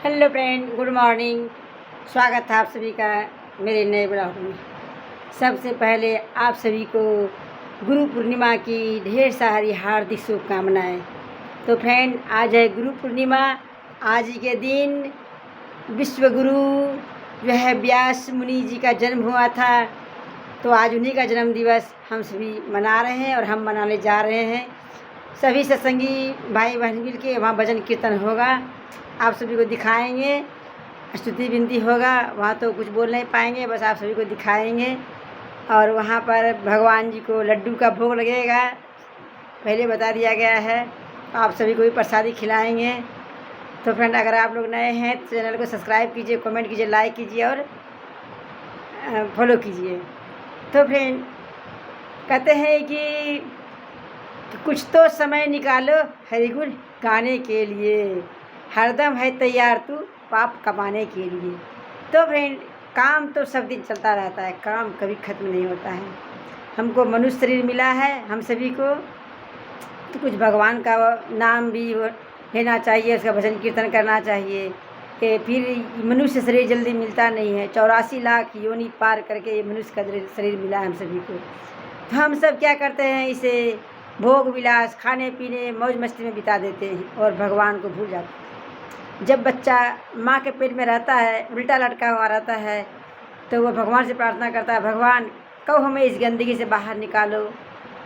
Hello friend, good morning. स्वागत है आप सभी का मेरे नए ब्लॉग में। सबसे पहले आप सभी को गुरु पूर्णिमा की ढेर सारी हार्दिक शुभकामनाएँ। तो फ्रेंड, आज है गुरु पूर्णिमा। आज ही के दिन विश्व गुरु जो है व्यास मुनि जी का जन्म हुआ था। तो आज उन्हीं का जन्म दिवस हम सभी मना रहे हैं और हम मनाने जा रहे हैं। सभी सत्संगी भाई बहन मिल के वहाँ भजन कीर्तन होगा, आप सभी को दिखाएंगे। स्तुति विनती होगा, वहाँ तो कुछ बोल नहीं पाएंगे, बस आप सभी को दिखाएंगे। और वहाँ पर भगवान जी को लड्डू का भोग लगेगा, पहले बता दिया गया है। आप सभी को भी प्रसादी खिलाएंगे। तो फ्रेंड, अगर आप लोग नए हैं तो चैनल को सब्सक्राइब कीजिए, कमेंट कीजिए, लाइक कीजिए और फॉलो कीजिए। तो फ्रेंड, कहते हैं कि कुछ तो समय निकालो हरिगुण गाने के लिए, हरदम है तैयार तू पाप कमाने के लिए। तो फ्रेंड, काम तो सब दिन चलता रहता है, काम कभी ख़त्म नहीं होता है। हमको मनुष्य शरीर मिला है हम सभी को, तो कुछ भगवान का नाम भी लेना चाहिए, उसका भजन कीर्तन करना चाहिए। कि फिर मनुष्य शरीर जल्दी मिलता नहीं है, 84 लाख योनि पार करके ये मनुष्य का शरीर मिला है हम सभी को। तो हम सब क्या करते हैं, इसे भोग विलास, खाने पीने, मौज मस्ती में बिता देते हैं और भगवान को भूल जाते हैं। जब बच्चा माँ के पेट में रहता है, उल्टा लटका हुआ रहता है, तो वह भगवान से प्रार्थना करता है, भगवान कब हमें इस गंदगी से बाहर निकालो,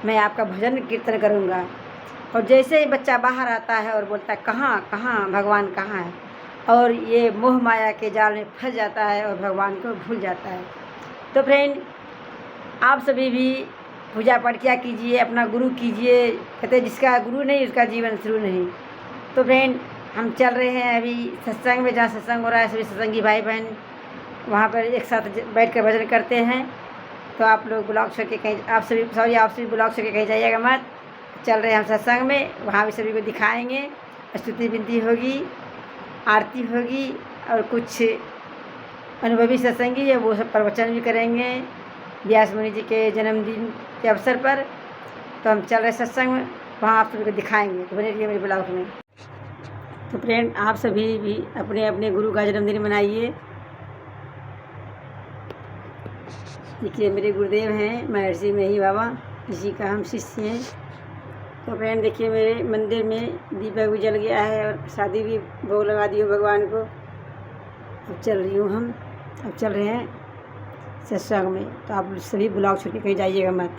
मैं आपका भजन कीर्तन करूँगा। और जैसे ही बच्चा बाहर आता है और बोलता है कहाँ कहाँ भगवान कहाँ है, और ये मोह माया के जाल में फंस जाता है और भगवान को भूल जाता है। तो फ्रेंड, आप सभी भी पूजा पाठ किया कीजिए, अपना गुरु कीजिए। कहते हैं जिसका गुरु नहीं उसका जीवन शुरू नहीं। तो फ्रेंड, हम चल रहे हैं अभी सत्संग में, जहाँ सत्संग हो रहा है। सभी सत्संगी भाई बहन वहाँ पर एक साथ बैठ कर भजन करते हैं। तो आप लोग ब्लॉग छोड़ के कहीं, आप सभी ब्लॉग छोड़ के कहीं जाइएगा मत। चल रहे हैं हम सत्संग में, वहाँ भी सभी को दिखाएंगे। स्तुति विनती होगी, आरती होगी और कुछ अनुभवी सत्संगी है वो सब प्रवचन भी करेंगे व्यास मुनि जी के जन्मदिन के अवसर पर। तो हम चल रहे सत्संग में, वहाँ आप सभी को दिखाएंगे। तो बने रहिए मेरे ब्लॉग में। तो फ्रेंड, आप सभी भी अपने अपने गुरु का जन्मदिन मनाइए। देखिए, मेरे गुरुदेव हैं महर्षि मेही बाबा, इसी का हम शिष्य हैं। तो फ्रेंड देखिए, मेरे मंदिर में दीपक भी जल गया है और शादी भी भोग लगा दी हो भगवान को। अब चल रही हूँ हम, अब चल रहे हैं सत्संग में। तो आप सभी ब्लॉग छोड़ के कहीं जाइएगा मत।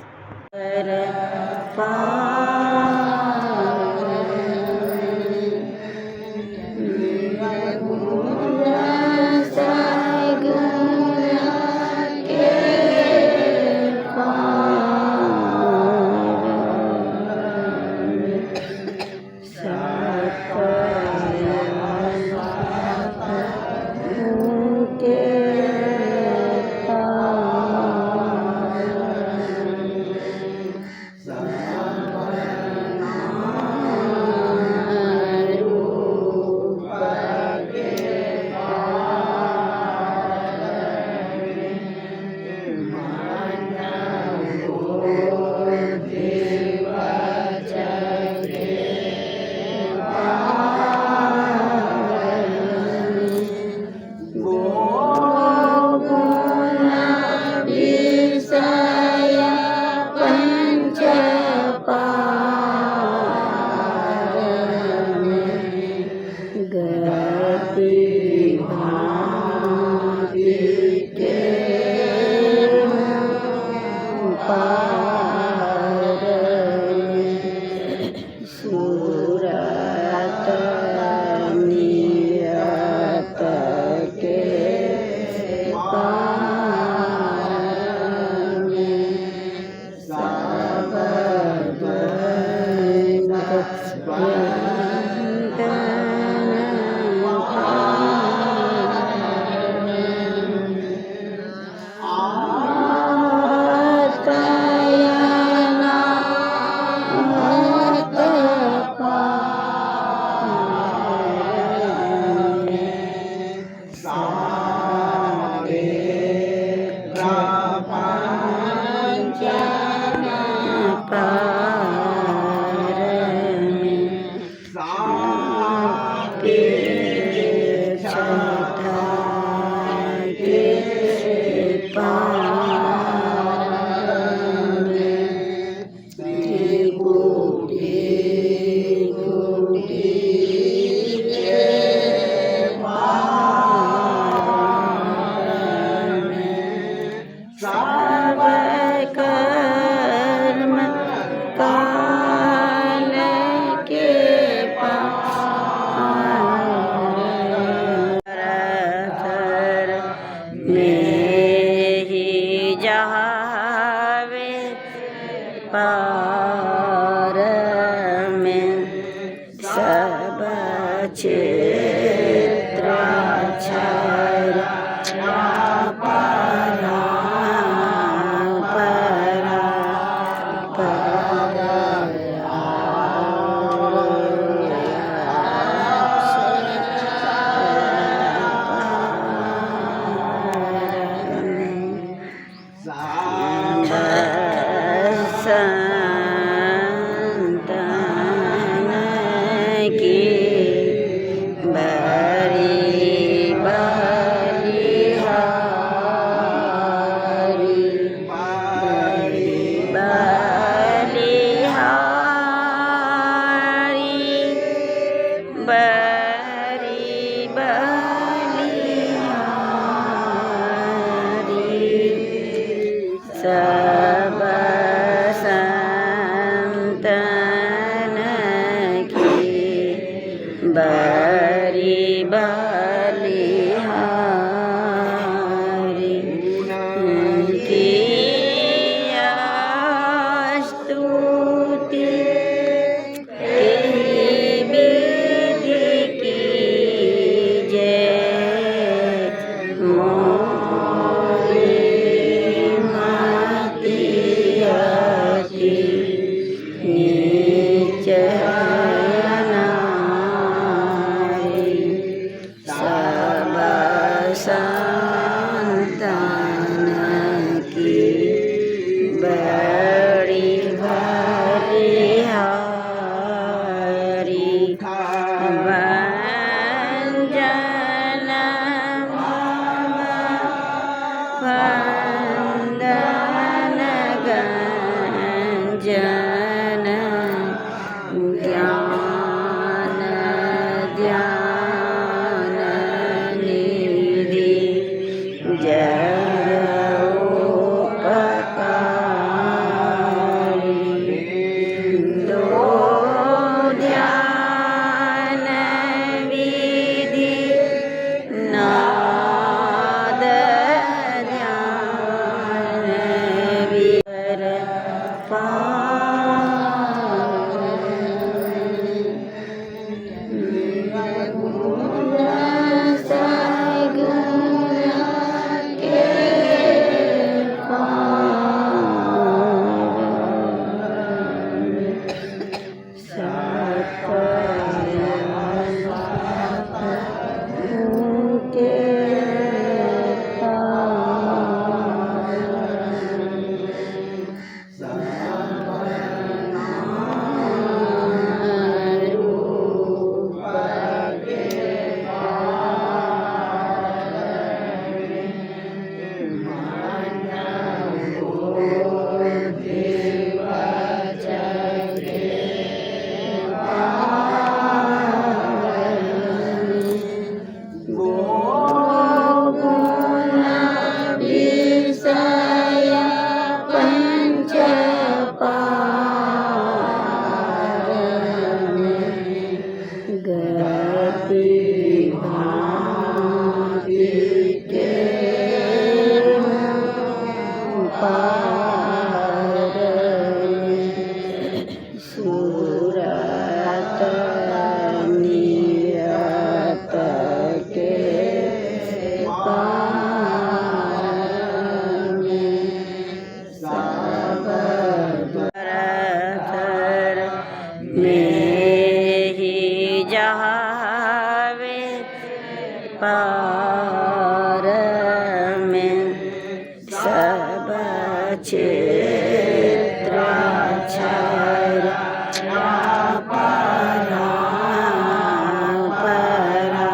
बलिहारी उनकी स्तुति विधि कीजिए मोरी मतिया की नीच नारी सब संतान की बड़ी बलिहारी वंदन वंदन गंजन ज्ञान ध्यान निधि जगोपकारी दो ध्यान विधि नाद ध्यान विवर पार में सब क्षेत्र क्षर परा परा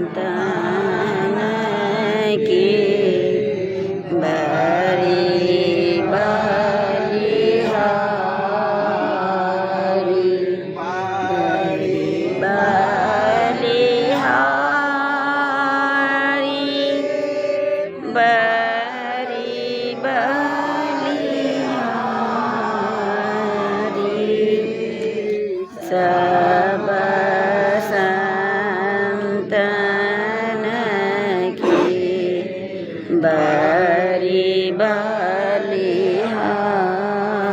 संतान की बड़ी बलिहारी बड़ी बलिहारी बड़ी बलिहारी सब संतान की बड़ी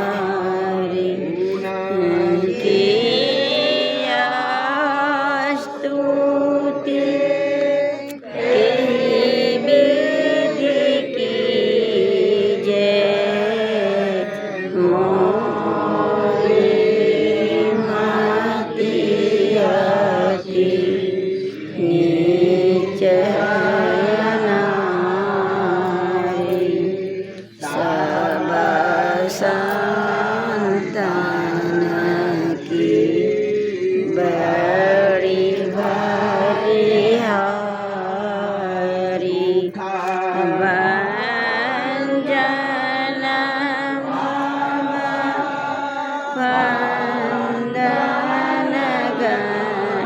बलिहारी उनकी स्तुति विधि कीजिए मोरी मतिया की नीच नारी सब संतान की बड़ी बलिहारी वंदन वंदन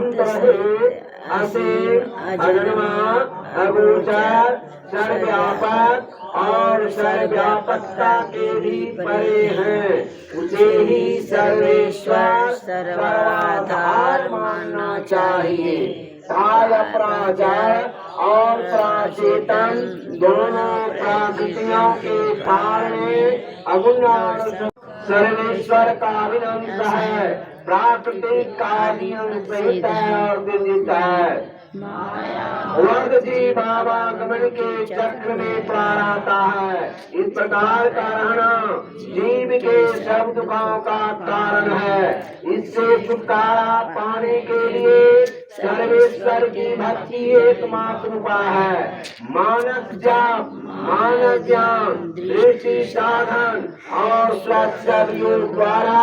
अंतरहित असीम अजन्मा अगोचर सर्वव्यापक और सर्वव्यापकता के भी परे हैं, उसे ही सर्वेश्वर सर्वाधार मानना चाहिए। काल प्राचर और प्राचेतन दोनों प्रकृतियों के कारण अगुण सर्वेश्वर का अभिनंद है, प्राकृतिक का नियम सहित है और विदित है। वर्ग जी बाबा गमन के चक्र में प्राराता है। इस प्रकार का रहना जीव के सब दुखों का कारण है। इससे छुटकारा पाने के लिए सर्वेश्वर की भक्ति एकमात्र उपाय है। मानस जाप, मानस ज्ञान, दृष्टि साधन और स्वच्छंद योग द्वारा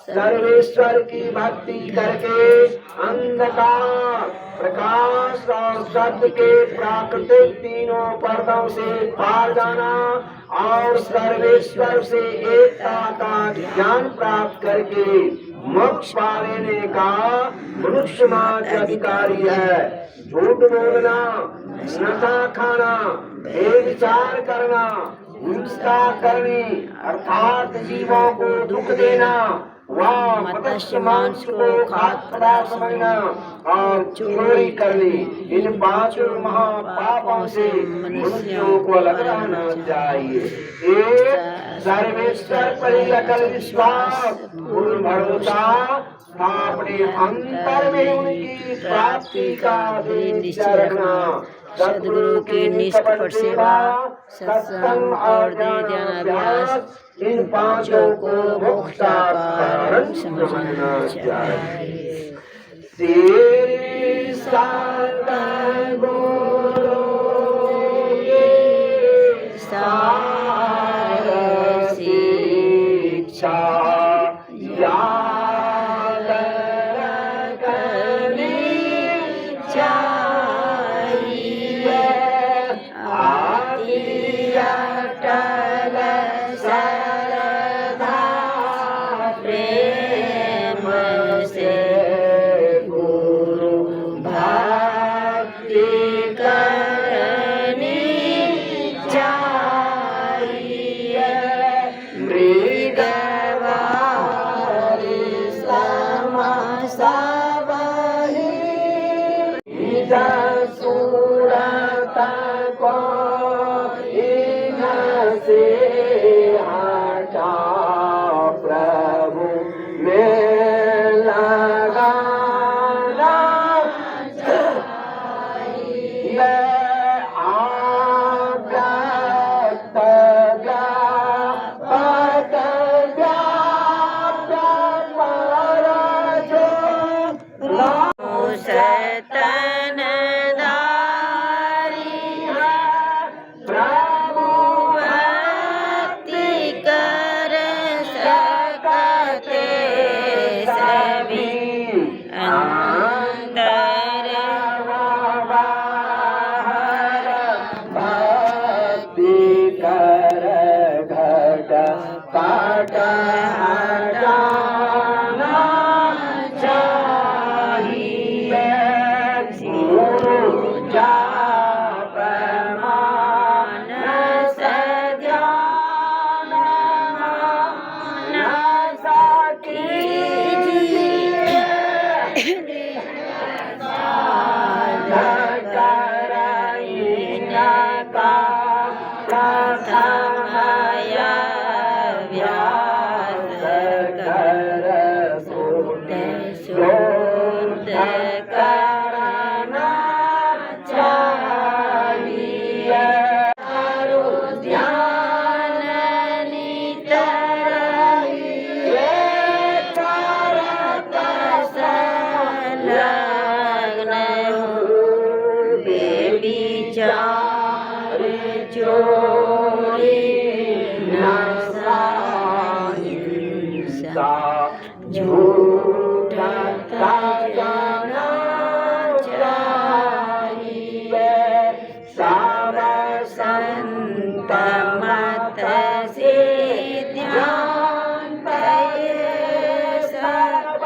सर्वेश्वर की भक्ति करके अंधकार प्रकाश और सत्य के प्राकृतिक तीनों पर्दों से पार जाना और सर्वेश्वर से एकता का ज्ञान प्राप्त करके मोक्ष पा लेने का मनुष्य मात्र अधिकारी है। झूठ बोलना, नशा खाना, बेविचार करना, हिंसा करनी अर्थात जीवों को दुख देना, वह मत्स्य मांस को खाद्य पदार्थ समझना और चोरी करनी, इन पांचों महापापों से मनुष्यों को अलग रहना चाहिए। एक सर्वेश्वर पर ही अटल विश्वास, पूर्ण भरोसा, अपने अंतर में उनकी प्राप्ति का निश्चय रखना, सद्गुरु की निष्कपट सेवा, सत्संग और ध्यानाभ्यास, इन पांचों को मोक्ष का कारण समझना चाहिए। श्री सद्गुरु सार शिक्षा याद रखनी चाहिए। आदि अटल श्रद्धा प्रेम से गुरु भक्ति करनी चाहिए। मृगवारी समसवहि सूरत को इनसे हटा प्रभु में लगाना चाहिए। आव्यक्त व्यापक व्याप्त परजो सतनधारी है प्रभु भक्ति कर सकते सभी अंतर बाहर भक्ति कर घट काट हटाना चाहिए। गुरु जाप मानस ध्यान मानस कीजिए। साधक इनका प्रथमय व्यास कर शुद्ध करना चाहिए। चारु ध्यान नित रहिए, करत संलग्न हो। बेविचार चोरी नशा हिंसा झूठ त्यागना चाहिए। सब संत मत से ध्यान दे, सब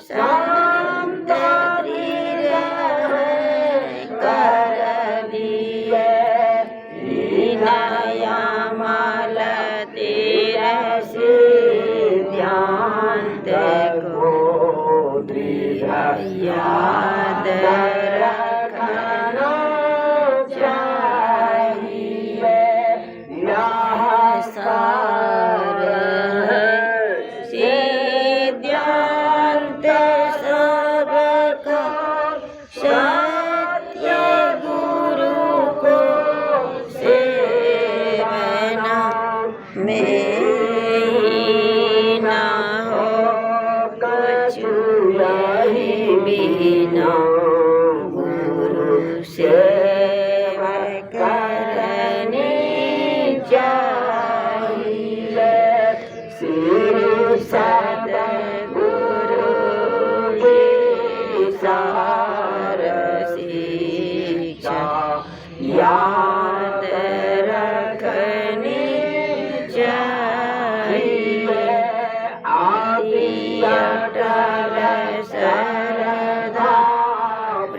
संत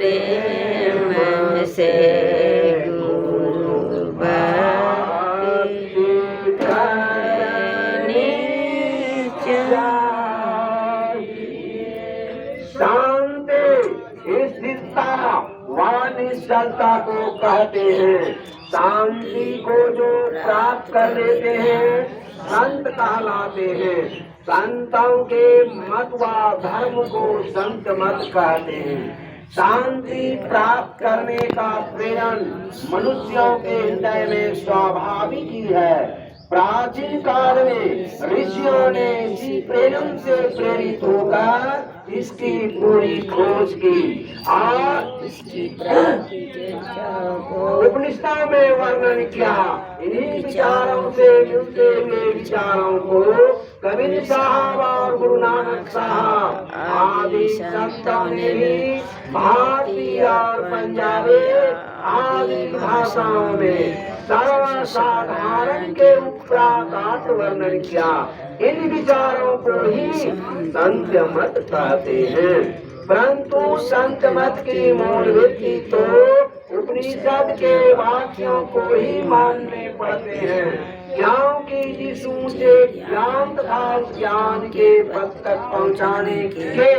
प्रेम से गुरु भक्ति करनी शांति स्थिरता व निश्चलता को कहते हैं। शांति को जो प्राप्त कर लेते हैं संत कहलाते हैं। संतों के मत व धर्म को संत मत कहते हैं। शांति प्राप्त करने का प्रेरण मनुष्यों के हृदय में स्वाभाविक ही है। प्राचीन काल में ऋषियों ने इसी प्रेम से प्रेरित होकर इसकी पूरी खोज की और इसकी उपनिषदों में वर्णन किया। इन्हीं विचारों से मिलते हुए विचारों को कबीर साहब और गुरु नानक साहब आदि संतों ने भी भारतीय और पंजाबी आदि भाषाओं में सर्वसाधारण के उपराकाट वर्णन किया। इन विचारों को ही संत मत कहते हैं। परंतु संत मत की मूल वृत्ति तो उपनिषद के वाक्यों को ही मानने पड़ते हैं, क्योंकि जिस ऊंचे ज्ञान तथा ज्ञान के पद तक पहुँचाने के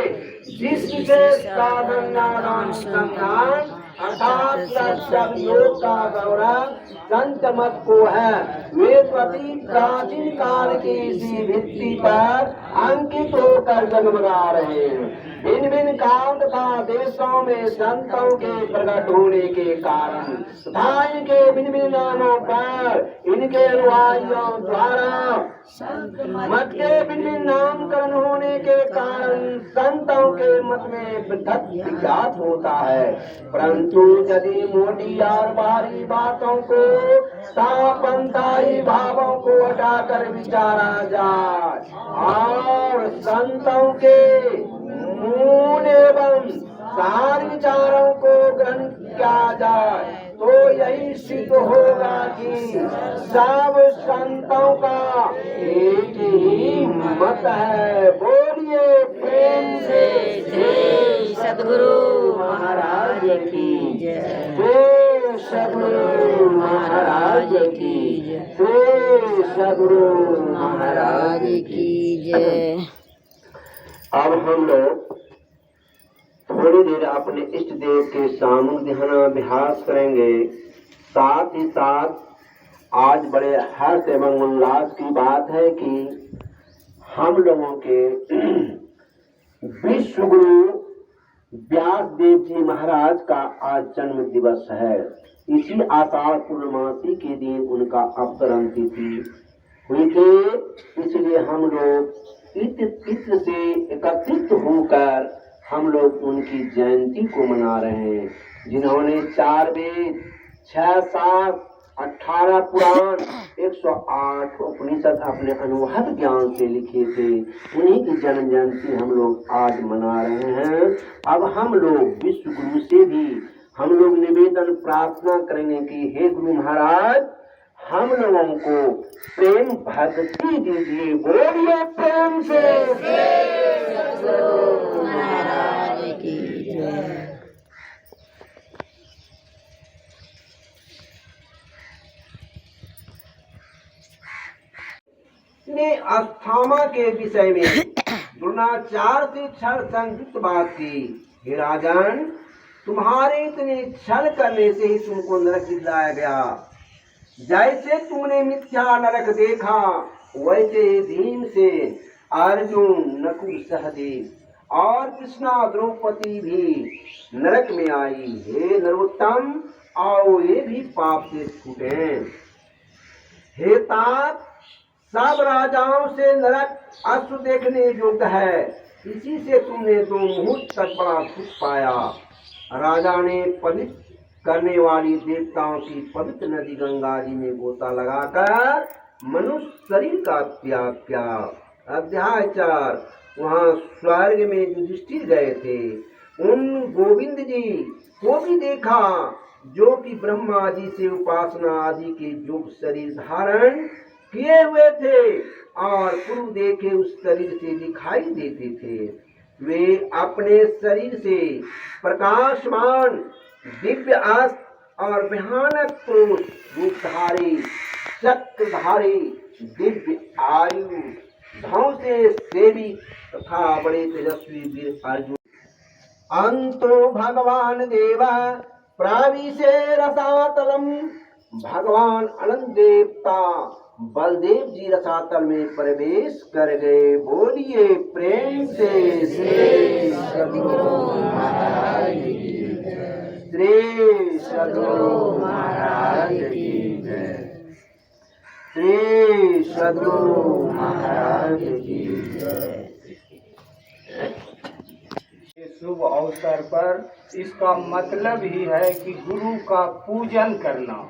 जिस विशेष साधन नाम संज्ञान अर्थात योग का गौरव संत मत को है, वे अति प्राचीन काल की इसी भित्ति पर अंकित होकर जगमगा रहे हैं। भिन्न भिन्न काल तथा देशों में संतों के प्रकट होने के कारण तथा इनके भिन्न भिन्न नामों पर इनके अनुयायियों द्वारा मत के भिन्न भिन्न नामकरण होने के कारण संतों के मत में पृथक विज्ञात होता है। परंतु यदि मोटी और भारी बातों को पंथाई भावों को हटाकर विचारा जाए और संतों के मूल एवं सार विचारों को ग्रहण किया जाए तो यही सिद्ध होगा कि सब संतों का एक ही मत है। बोलिए प्रेम से जय सद्गुरु महाराज की जय। जय सद्गुरु महाराज की जय। जय सद्गुरु महाराज की जय। अब हम लोग थोड़ी देर अपने इष्ट देव के सामूहिक ध्यानाभ्यास करेंगे। साथ ही साथ आज बड़े हर्ष एवं उल्लास की बात है कि हम लोगों के विश्व गुरु व्यास देव जी महाराज का आज जन्म दिवस है। इसी आषाढ़ पूर्णमासी के दिन उनका अवतरण तिथि हुई थी, इसलिए हम लोग इत्र से एकत्रित होकर हम लोग उनकी जयंती को मना रहे हैं। जिन्होंने 4 वेद 6 शास्त्र 18 पुराण 108 उपनिषद अपने अनुभव ज्ञान से लिखे थे, उन्हीं की जन्म जयंती हम लोग आज मना रहे हैं। अब हम लोग विश्व गुरु से भी हम लोग निवेदन प्रार्थना करेंगे कि हे गुरु महाराज हम लोगों को प्रेम भक्ति दीजिए। बोलिए प्रेम से सद्गुरु महाराज की जय। ने अस्थामा के विषय में द्रोणाचार्य से छल संयुक्त बात की। हे राजन, तुम्हारे इतने छल करने से ही तुमको नरक दिखलाया गया। जैसे तुमने मिथ्या नरक देखा वैसे भीमसेन, अर्जुन, नकुल, सहदेव और कृष्णा द्रौपदी भी नरक में आई। हे नरोत्तम, आओ ये भी पाप से छूटे। हे तात, सब राजाओं से नरक अश्रु देखने योग्य है, इसी से तुमने 2 मुहूर्त तक बड़ा सुख पाया। राजा ने पवित्र करने वाली देवताओं की पवित्र नदी गंगा जी में गोता लगाकर मनुष्य शरीर का त्याग किया। अध्याय 4। वहाँ स्वर्ग में युधिष्ठिर गए थे। उन गोविंद जी को भी देखा जो कि ब्रह्मा जी से उपासना आदि के योग शरीर धारण किए हुए थे और पूर्व देखे उस शरीर से दिखाई देते थे। वे अपने शरीर से प्रकाशमान दिव्य अस्त्र और भयानक क्रोध रूपधारी चक्रधारी दिव्य आयु धौ से सेवित तथा बड़े तेजस्वी वीर अर्जुन अंतो भगवान देवा प्राविशे रसातलम। भगवान अनंत देवता बलदेव जी रसातल में प्रवेश कर गए। बोलिए प्रेम से श्री सद्गुरु महाराज की जय। श्री सद्गुरु महाराज की जय। श्री सद्गुरु महाराज की जय। शुभ अवसर पर इसका मतलब ही है कि गुरु का पूजन करना।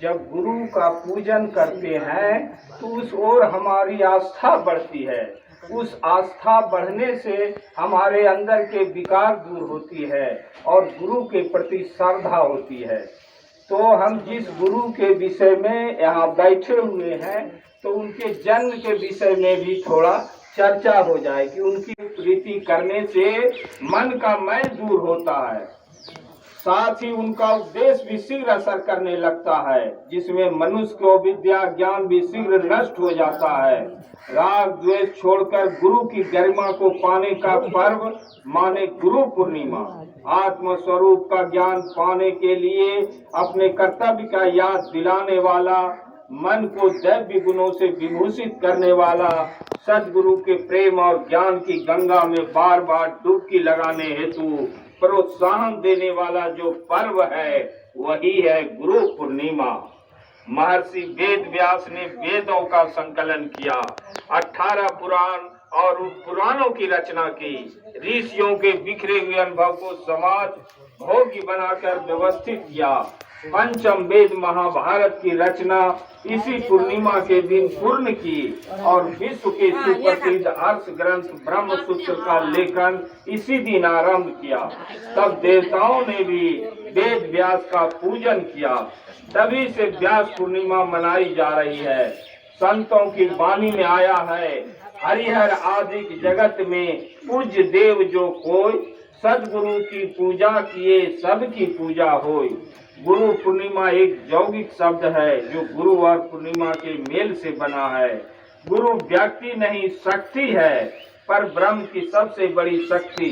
जब गुरु का पूजन करते हैं तो उस ओर हमारी आस्था बढ़ती है। उस आस्था बढ़ने से हमारे अंदर के विकार दूर होती है और गुरु के प्रति श्रद्धा होती है। तो हम जिस गुरु के विषय में यहाँ बैठे हुए हैं तो उनके जन्म के विषय में भी थोड़ा चर्चा हो जाए कि उनकी प्रीति करने से मन का मैल दूर होता है। साथ ही उनका उपदेश भी शीघ्र असर करने लगता है, जिसमें मनुष्य को विद्या ज्ञान भी शीघ्र नष्ट हो जाता है। राग द्वेष छोड़कर गुरु की गरिमा को पाने का पर्व माने गुरु पूर्णिमा। आत्म स्वरूप का ज्ञान पाने के लिए अपने कर्तव्य का याद दिलाने वाला, मन को दैव्य गुणों से विभूषित करने वाला, सद्गुरु के प्रेम और ज्ञान की गंगा में बार बार डुबकी लगाने हेतु प्रोत्साहन देने वाला जो पर्व है वही है गुरु पूर्णिमा। महर्षि वेद व्यास ने वेदों का संकलन किया, 18 पुराण और उन पुराणों की रचना की। ऋषियों के बिखरे हुए अनुभव को समाज भोग्य बनाकर व्यवस्थित किया। पंचम वेद महाभारत की रचना इसी पूर्णिमा के दिन पूर्ण की और विश्व के सुप्रसिद्ध अर्थ ग्रंथ ब्रह्म सूत्र का लेखन इसी दिन आरंभ किया। तब देवताओं ने भी वेद व्यास का पूजन किया, तभी से व्यास पूर्णिमा मनाई जा रही है। संतों की वाणी में आया है, हरिहर आदि जगत में पूज्य देव जो कोई, सद्गुरु की पूजा किए सबकी पूजा होय। गुरु पूर्णिमा एक यौगिक शब्द है जो गुरु और पूर्णिमा के मेल से बना है। गुरु व्यक्ति नहीं शक्ति है, पर ब्रह्म की सबसे बड़ी शक्ति।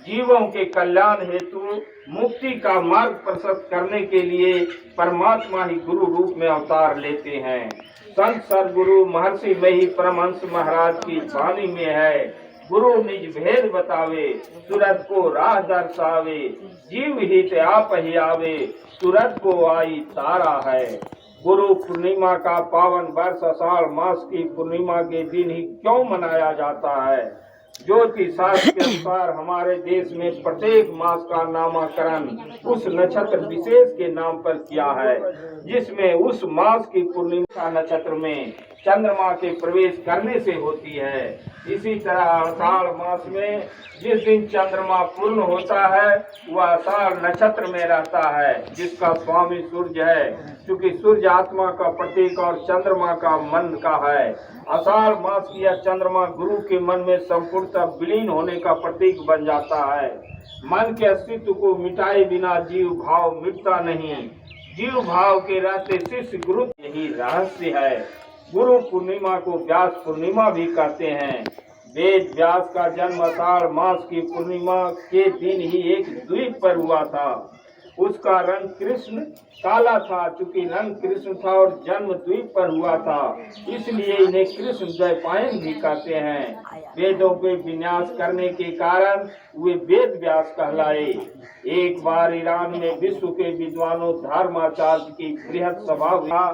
जीवों के कल्याण हेतु मुक्ति का मार्ग प्रशस्त करने के लिए परमात्मा ही गुरु रूप में अवतार लेते हैं। संत सद्गुरु महर्षि मही परमहंस महाराज की वाणी में है, गुरु निज भेद बतावे, सूरत को राह दर्शावे, जीव हित आप ही आवे, सूरत को आई तारा है। गुरु पूर्णिमा का पावन वर्ष आषाढ़ मास की पूर्णिमा के दिन ही क्यों मनाया जाता है? ज्योतिष शास्त्र के अनुसार हमारे देश में प्रत्येक मास का नामकरण उस नक्षत्र विशेष के नाम पर किया है, जिसमें उस मास की पूर्णिमा नक्षत्र में चंद्रमा के प्रवेश करने से होती है। इसी तरह आषाढ़ मास में जिस दिन चंद्रमा पूर्ण होता है वह आषाढ़ नक्षत्र में रहता है, जिसका स्वामी सूर्य है। क्योंकि सूर्य आत्मा का प्रतीक और चंद्रमा का मन का है। आषाढ़ मास की यह चंद्रमा गुरु के मन में संपूर्णतः विलीन होने का प्रतीक बन जाता है। मन के अस्तित्व को मिटाए बिना जीव भाव मिटता नहीं। जीव भाव के रहते शिष्य गुरु, यही रहस्य है। गुरु पूर्णिमा को व्यास पूर्णिमा भी कहते हैं। वेद व्यास का जन्म आषाढ़ मास की पूर्णिमा के दिन ही एक द्वीप पर हुआ था। उसका रंग कृष्ण काला था। चूंकि रंग कृष्ण था और जन्म द्वीप पर हुआ था, इसलिए इन्हें कृष्ण द्वैपायन भी कहते हैं। वेदों के विन्यास करने के कारण वे वेद व्यास कहलाए। एक बार ईरान में विश्व के विद्वानों धर्माचार्य की बृहद सभा हुआ,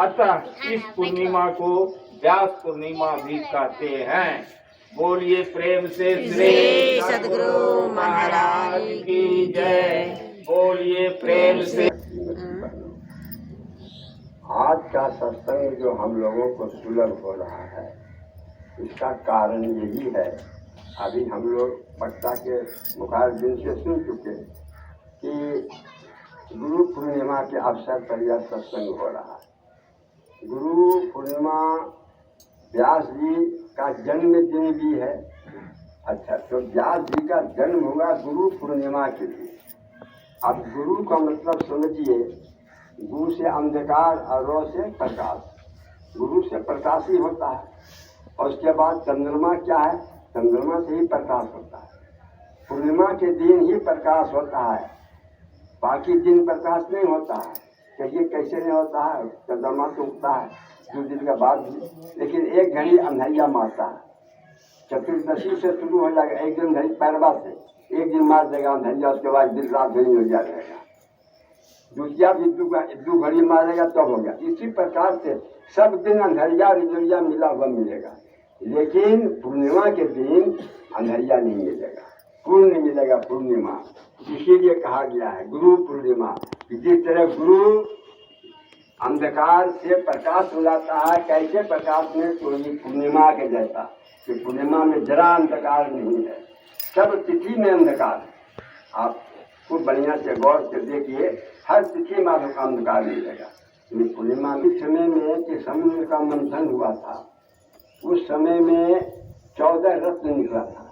अतः इस पूर्णिमा को व्यास पूर्णिमा भी कहते हैं। बोलिए प्रेम से श्री सद्गुरु महाराज की जय। बोलिए प्रेम से। आज का सत्संग जो हम लोगों को सुलभ हो रहा है, इसका कारण यही है, अभी हम लोग पटना के मुखारबिन से सुन चुके कि गुरु पूर्णिमा के अवसर पर यह सत्संग हो रहा है। गुरु पूर्णिमा व्यास जी का जन्मदिन भी है अच्छा, तो व्यास जी का जन्म हुआ गुरु पूर्णिमा के लिए। अब गुरु का मतलब समझिए, गु से अंधकार और रो से प्रकाश। गुरु से प्रकाश ही होता है। और उसके बाद चंद्रमा क्या है? चंद्रमा से ही प्रकाश होता है। पूर्णिमा के दिन ही प्रकाश होता है, बाकी दिन प्रकाश नहीं होता है। कहिए कैसे नहीं होता है? चंद्रमा तो उगता है 2 दिन के बाद भी, लेकिन एक घड़ी अंधैया मारता है। चतुर्दशी से शुरू हो जाएगा, एक दिन घड़ी पैरवा से, एक दिन मार देगा अंधैया, उसके बाद दिन रात घड़ी हो जाएगा। दूसरा भी 2 घड़ी मारेगा तब हो गया। इसी प्रकार से सब दिन अंधैया रिजरिया मिला हुआ मिलेगा, लेकिन पूर्णिमा के दिन अंधैया नहीं मिलेगा, पूर्ण मिलेगा पूर्णिमा। इसीलिए कहा गया है गुरु पूर्णिमा। जिस तरह गुरु अंधकार से प्रकाश हो जाता है, कैसे प्रकाश में? तो ये पूर्णिमा के जैसा कि पूर्णिमा में जरा अंधकार नहीं है, सब तिथि में अंधकार है। आप खूब बढ़िया से गौर से देखिए, हर तिथि में आपको अंधकार मिलेगा। पूर्णिमा के समय में कि समुद्र का मंथन हुआ था, उस समय में 14 रत्न निकला था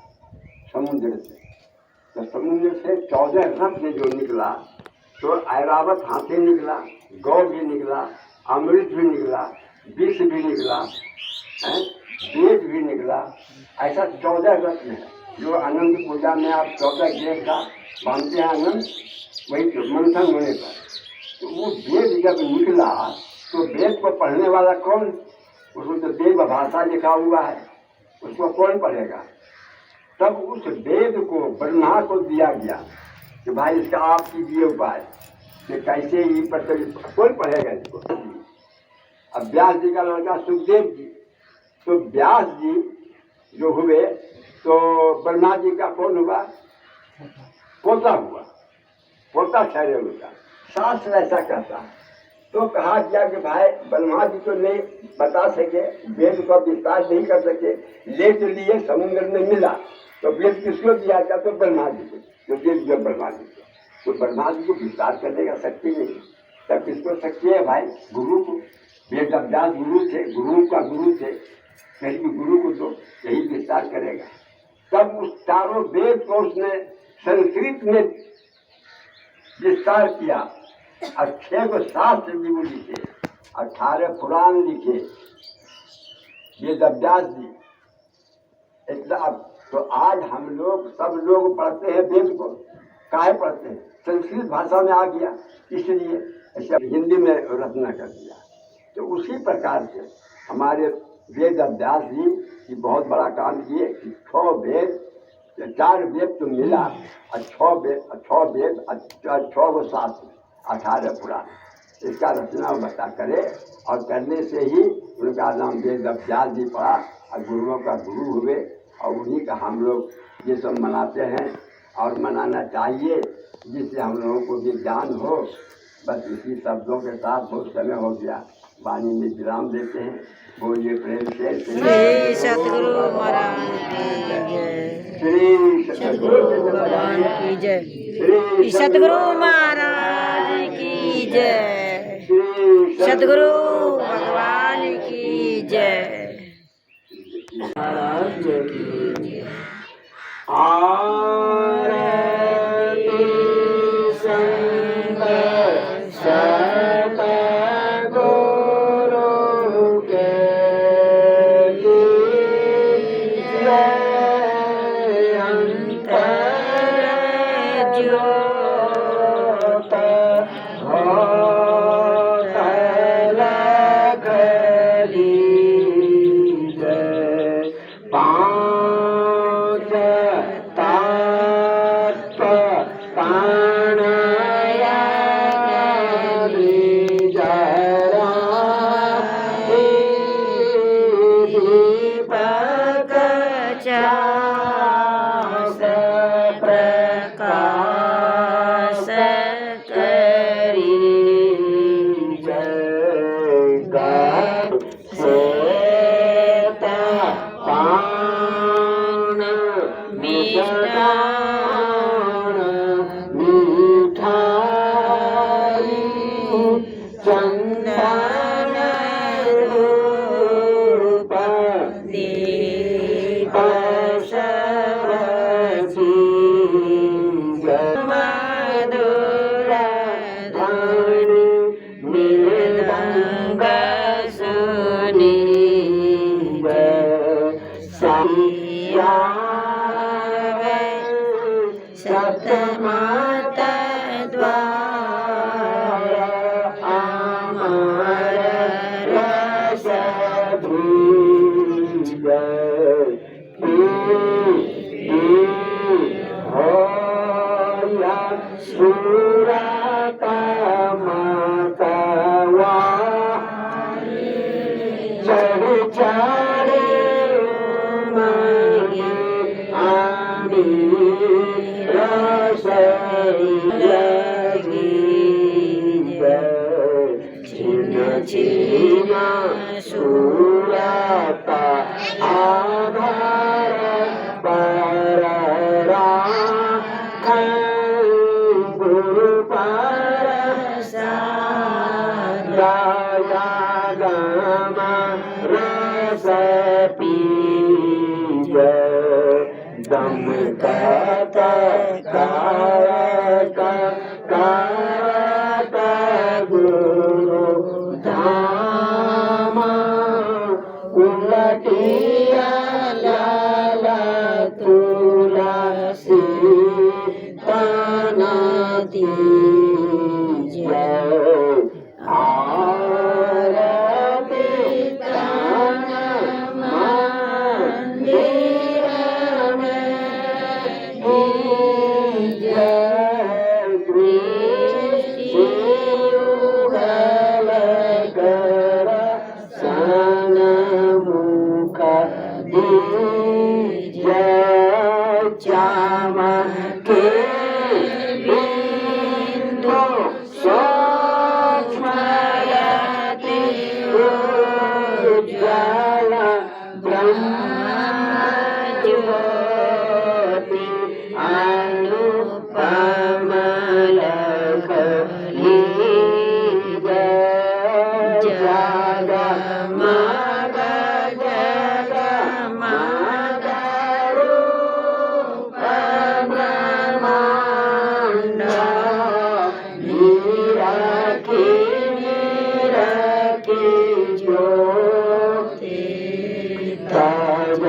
समुद्र से। तो समुद्र से 14 रत्न जो निकला, तो ऐरावत हाथी निकला, गौ भी निकला, अमृत भी निकला, विष भी निकला, वेद भी निकला। ऐसा 14 रत्न है जो अनंत पूजा में आप 14 गेट का बांधते हैं आनंद, वही तो मंथन होने पर। तो वो वेद जब निकला तो वेद को पढ़ने वाला कौन? उसमें तो देव भाषा लिखा हुआ है, उसको कौन पढ़ेगा? तब उस वेद को ब्रह्मा को दिया गया कि भाई इसका आप कीजिए उपाय कि कैसे ही प्रचलित, कौन पढ़ेगा इसको? अब व्यास जी का लड़का सुखदेव जी, तो व्यास जी जो हुए तो ब्रह्मा जी का कौन हुआ? पोता हुआ, पोता ठहरे उनका। शास्त्र ऐसा कहता है। तो कहा गया कि भाई ब्रह्मा जी तो नहीं बता सके, वेद का विस्तार नहीं कर सके, ले तो लिए समुद्र में मिला, तो वेद किसको दिया गया? तो ब्रह्मा जी को, जो वेद दिया ब्रह्मा जी को। तो ब्रह्मा जी को विस्तार करने का शक्ति नहीं, तब किसको शक्ति है भाई? गुरु को। वेद व्यास गुरु थे, गुरु का गुरु थे, कहीं भी गुरु को तो यही विस्तार करेगा। तब उस चारों वेद को उसने संस्कृत में विस्तार किया, और 6 को शास्त्र भी लिखे, 18 पुराण लिखे वेद व्यास जी। इतना तो आज हम लोग सब लोग पढ़ते हैं वेद को, काहे पढ़ते हैं? संस्कृत भाषा में आ गया, इसलिए ऐसा हिंदी में रचना कर दिया। तो उसी प्रकार से हमारे वेद व्यास जी की बहुत बड़ा काम किए कि 6 वेद, 4 वेद तो मिला, और 6 वेद 6 को शास्त्र, 18 पुराण, इसका रचना बता करे। और करने से ही उनका नाम वेद व्यास जी पड़ा, और गुरुओं का गुरु हुए। और उन्हीं का हम लोग ये सब मनाते हैं और मनाना चाहिए, जिससे हम लोगों को भी ज्ञान हो। बस इसी शब्दों के साथ बहुत समय हो गया, वाणी में विराम देते हैं। बोलिए प्रेम से श्री सतगुरु महाराज की जय, श्री सतगुरु भगवान की जय, श्री सतगुरु महाराज की जय, सतगुरु भगवान की जय, महाराज की जय। आरती संत सतगुरु के अंतर ज्योत होत लखली पांच तत्व प्राणायाम जरा दीपक चास प्रकाश करी जगत श्वेत पान मिष्टान मिठाई चंदन धूप दीप सब आरती तन मंदिर में कीजय दृष्टि युगल कर सन्मुख दीजय चामके बिंदु सूक्ष्मयति उज्ज्वल ब्रह्मज्योति अनुपम लीजय जगमग जगमग रूप ब्रह्मांड निरखी निरखी ज्योति तज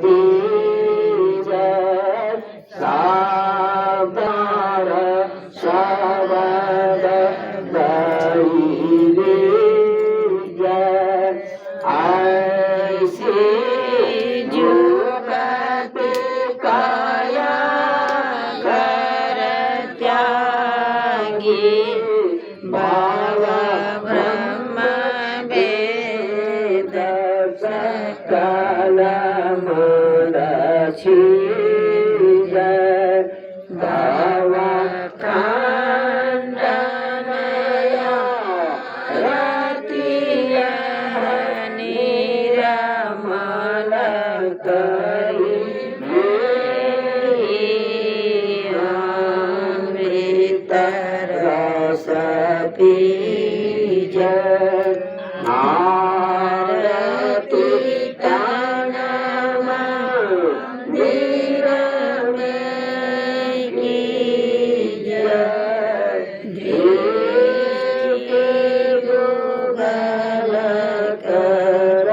बीजय सावधार शबद गईली जय ऐसी जुगति काया कर त्यागी भाव ब्रह्म वेद सकल मूलछि जय भव खंडनया रतिय निरमल करी अमृत रस पीजय आरती तन मंदिर में कीजय दृष्टि युगल कर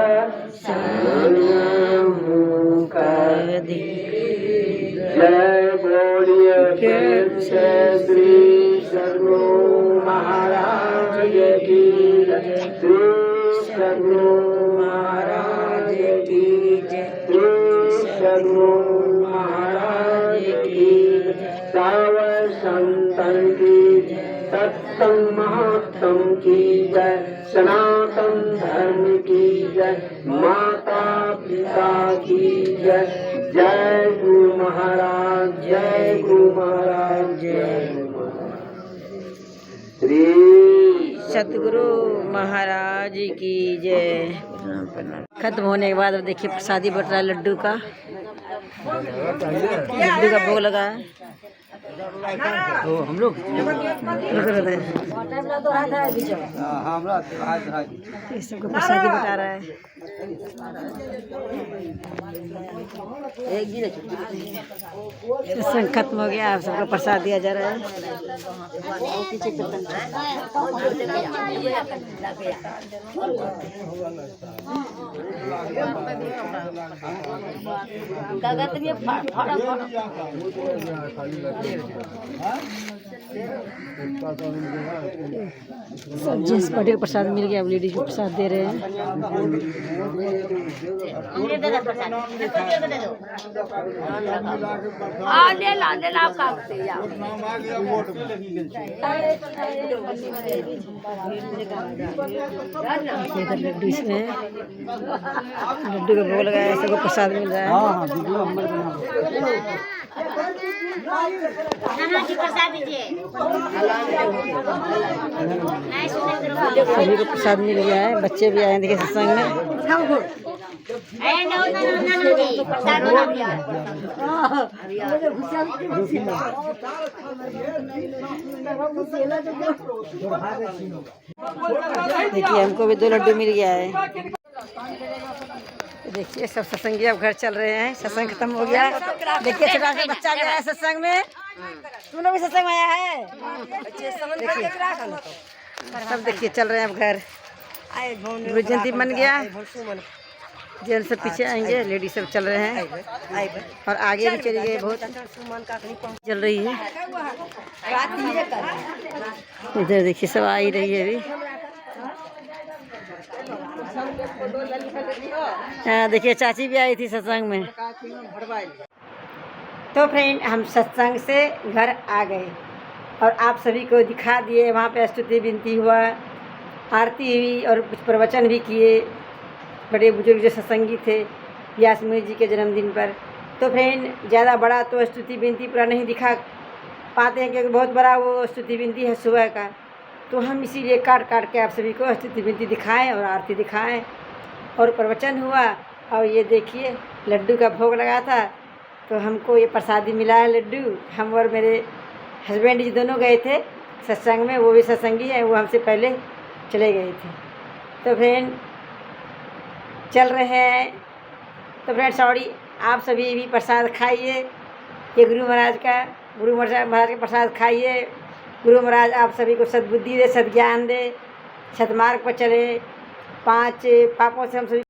सन्मुख दीजय। जय बोलिए फिर से श्री सद्गुरु महाराज की जय। श्री सद्गुरु महाराज की जय। श्री सद्गुरु महाराज की जय। सर्व संतन की जय। सत्संग महात्म की जय। सनातन धर्म की जय। माता पिता की जय। जय गुरु महाराज जय गुरु महाराज जय गुरु महाराज। श्री सतगुरु महाराज की जय। खत्म होने के बाद अब देखिए प्रसादी बट रहा है लड्डू का भोग लगा है। तो हम लोग इस सबको प्रसादी बटा रहा है। सत्संग खत्म हो गया, आप सबको प्रसाद दिया जा रहा है। सब जेंट्स पार्टी का प्रसाद मिल गया, अब लेडीज को प्रसाद दे रहे हैं। इधर लड्डू इसमें लड्डू का भोग लगाया, सबको प्रसाद मिल रहा है। सभी को प्रसाद मिल गया है, बच्चे भी आए हैं देखिए सत्संग में। देखिए हमको भी 2 लड्डू मिल गया है। देखिए सब सत्संगी अब घर चल रहे हैं, सत्संग खत्म हो गया। देखिए छोटा सा बच्चा गया है सत्संग में। तुम लोग भी सत्संग में आया है? सब देखिए चल रहे हैं अब घर। गुरु जयंती बन गया, जेंट्स सब पीछे आएंगे, लेडीज सब चल रहे हैं और आगे भी चली गए, बहुत चल रही है। इधर देखिए सब आ ही रही है अभी। हाँ देखिए चाची भी आई थी सत्संग में। तो फ्रेंड हम सत्संग से घर आ गए और आप सभी को दिखा दिए। वहाँ पे स्तुति विनती हुआ, आरती हुई और कुछ प्रवचन भी किए बड़े बुजुर्ग जो सत्संगी थे व्यास मुनि जी के जन्मदिन पर। तो फ्रेंड ज़्यादा बड़ा तो स्तुति विनती पूरा नहीं दिखा पाते हैं क्योंकि बहुत बड़ा वो स्तुति विनती है सुबह का, तो हम इसीलिए काट काट के आप सभी को स्तुति विनती दिखाएं और आरती दिखाएं और प्रवचन हुआ। और ये देखिए लड्डू का भोग लगा था तो हमको ये प्रसादी मिला है लड्डू। हम और मेरे हस्बैंड जी दोनों गए थे सत्संग में, वो भी सत्संगी है, वो हमसे पहले चले गए थे। तो फ्रेंड चल रहे हैं। तो फ्रेंड सॉरी, आप सभी भी प्रसाद खाइए, ये गुरु महाराज का प्रसाद खाइए। गुरु महाराज आप सभी को सद्बुद्धि दे, सद्ज्ञान दे, सद्मार्ग पर चले, 5 पापों से हम सभी